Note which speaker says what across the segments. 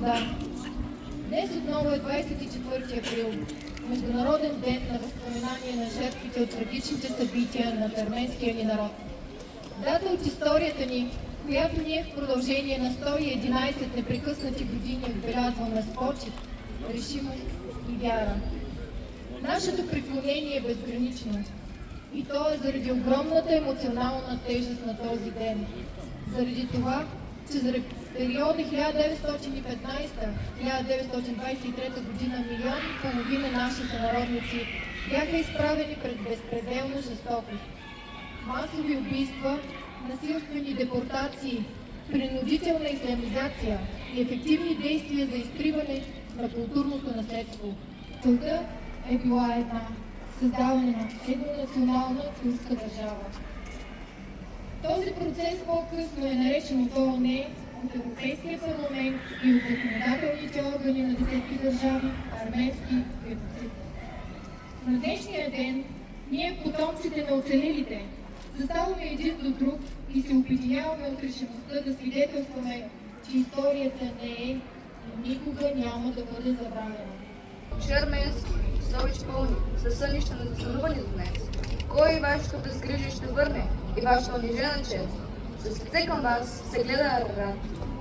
Speaker 1: господа, днес отново е 24 април, Международен ден на възпоменание на жертвите от трагичните събития на арменския ни народ. Дата от историята ни, която ние в продължение на 111 непрекъснати години отбелязваме с почет, решимост и вяра. Нашето преклонение е безгранично и то е заради огромната емоционална тежест на този ден. Заради това, че за периода 1915-1923 година милион и половина наши сънародници бяха изправени пред безпределна жестокост. Масови убийства, насилствени депортации, принудителна ислямизация и ефективни действия за изтриване на културното наследство. Целта е била една – създаване на еднонационална турска държава. Този процес по-късно е наречен от ООН, от Европейския парламент и от законодателните органи на десетки държави арменски геноцид. На днешния ден ние, потомците на оцелелите, заставаме един до друг и се обединяваме от решимостта да свидетелстваме, че историята не е и никога няма да бъде забравена.
Speaker 2: Черменски, Сович пълни, със сънища на засънувани до днес. Кой вашето безгрижие ще върне и вашата унижена чест? С лице към вас се гледа Арарат,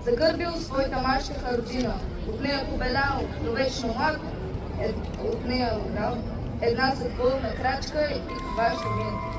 Speaker 2: загърбил своята мащеха родина, от нея побелял, но вечно млад, от нея лгал, една съдбовна крачка и това ще мине.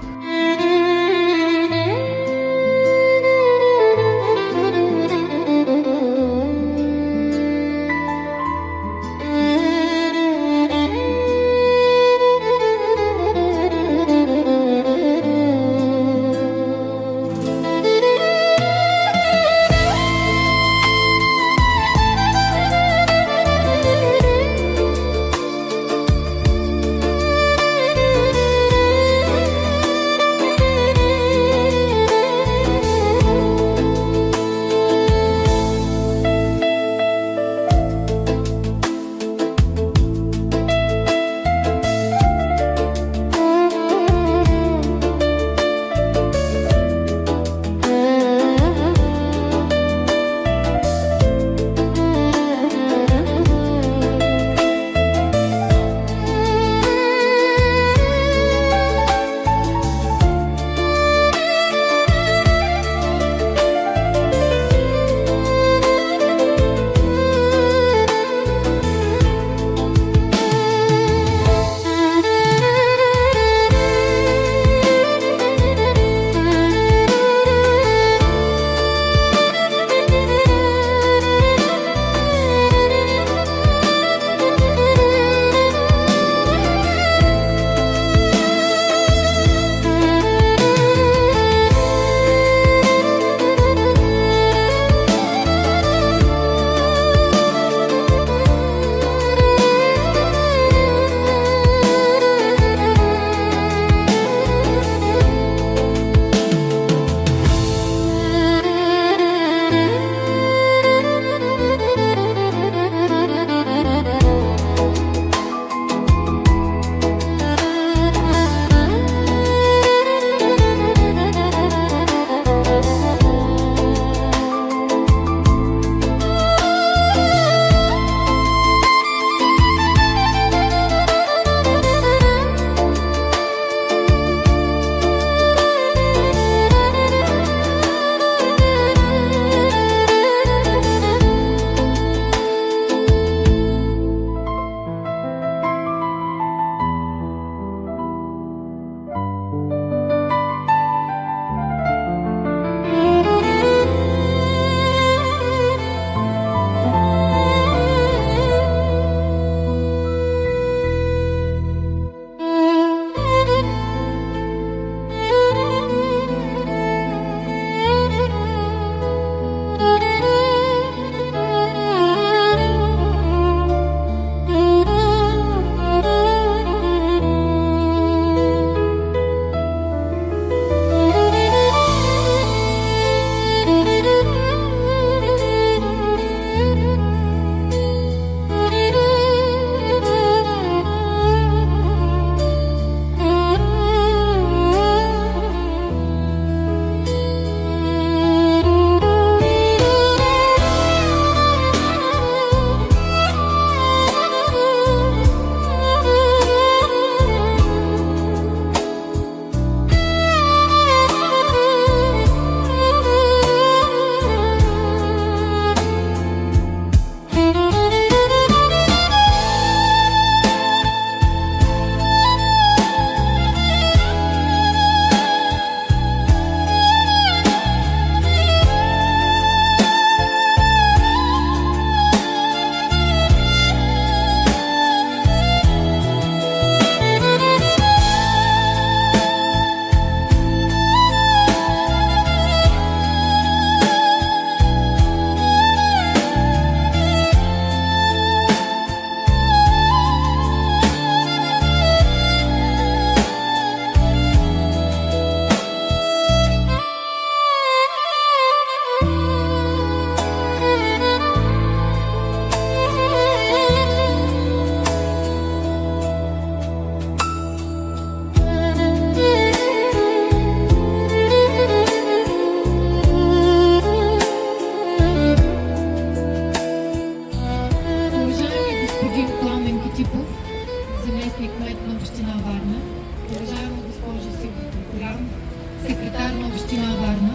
Speaker 1: община Варна,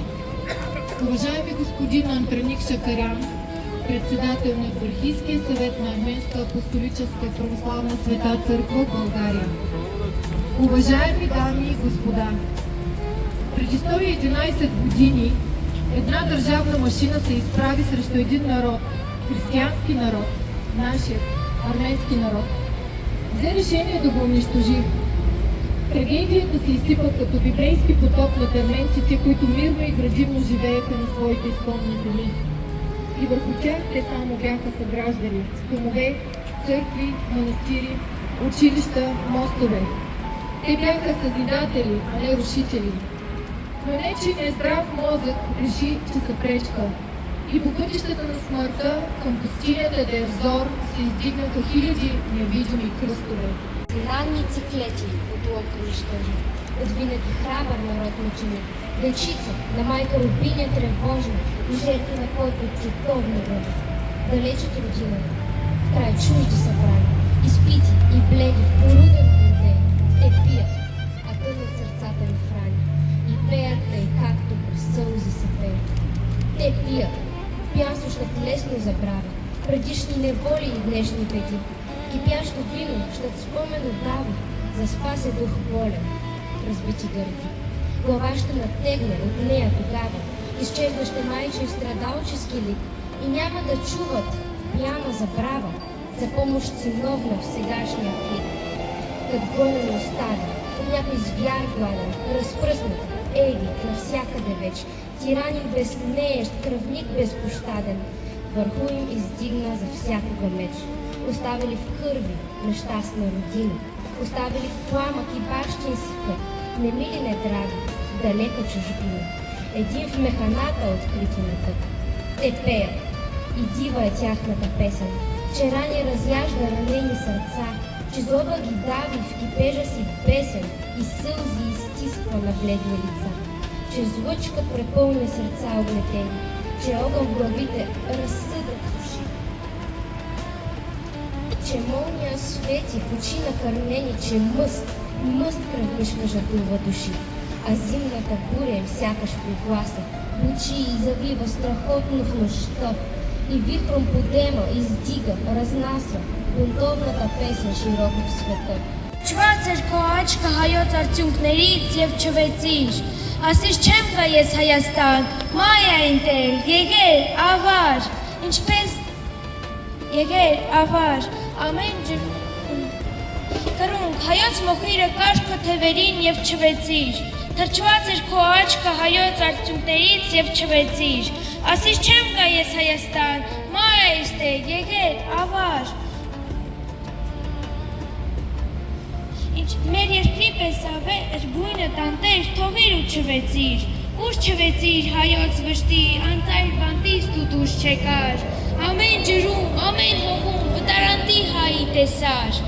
Speaker 1: уважаеми господин Антраник Шакарян, председател на Епархийския съвет на Арменска апостолическа православна света църква в България, уважаеми дами и господа, преди 111 години една държавна машина се изправи срещу един народ, християнски народ, нашия арменски народ. Взе решение да го унищожи. Трагедията се изсипа като библейски потоп над арменците, които мирно и градивно живееха на своите изконни земи. И върху тях те само бяха съграждани с домове, църкви, манастири, училища, мостове. Те бяха съзидатели, а не рушители. Но не, че нездрав мозък реши, че са пречка. И по пътищата на смъртта към пустинята Дерзор се издигнаха хиляди невидими кръстове.
Speaker 3: Знанници клети от лоб унищожи, от винаги храбър народ мъченик, дечица на майка рубиня тревожна и жертви на който чутовно бъде. Далеч от родина, в край чужди събрани, изпити и бледи в поруден гордей, те пият, а тънат сърцата ми храни и пеят тъй, както през сълзи се пеят. Те пият, пянство щат лесно забравя, предишни неволи и днешни беди. Кипящо вино щат спомен отдава, за спасе дух болен, разбити гърди. Глава ще натегне от нея тогава, изчезва ще майчин страдалчески лик и няма да чуват пяна забрава за помощ синовна в сегашния клик. Кът гонен остави, от някой звяр гладен, разпръснат, еги, навсякъде веч, тиранин безнеещ, кръвник безпощаден, върху им издигна за всякога меч. Оставили в кърви нещастна родина, оставили в пламък и бащински кът, немили не драги, далека чужбина. Един в механата открити на път. Те пеят и дива е тяхната песен, че рани разяжда ранени сърца, че злоба ги дави в кипежа си бесен и сълзи изтисква на бледни лица, че злъчка препълни сърца облетени, че огън в главите разсъдък суши, че молния свети в очи накърнени, че мъст кръвнишка жадува души, а зимната буря им сякаш пригласа, бучи и завива страхотно в нощта и вихром подема, издига, разнася бунтовната песен широко в света.
Speaker 4: Չված էր քո աչքը հայոց արդյունքներից եւ չվեցիր, ասես չեմ գա ես Հայաստան, մայա ինտել, եկեր, ավար, ինչպես եկեր, ավար, ամեն կրունկ, հայոց մոխիրը կաշքը թևերին եւ չվեցիր, թրջված էր քո աչքը հայոց արդյունքներից եւ չվեցիր, ասես չեմ գա ես Հայաստան, մայա ինտել, եկեր, ավար, Ինչ մեր երկրի պես ավեր, գույնը տանտեր, թողիր ու չվեցիր, ուր չվեցիր հայոց վշտի, անծայր բանտից դու դուրս չեկար, ամեն ջրում, ամեն հողում, վտարանտի հայի տեսար,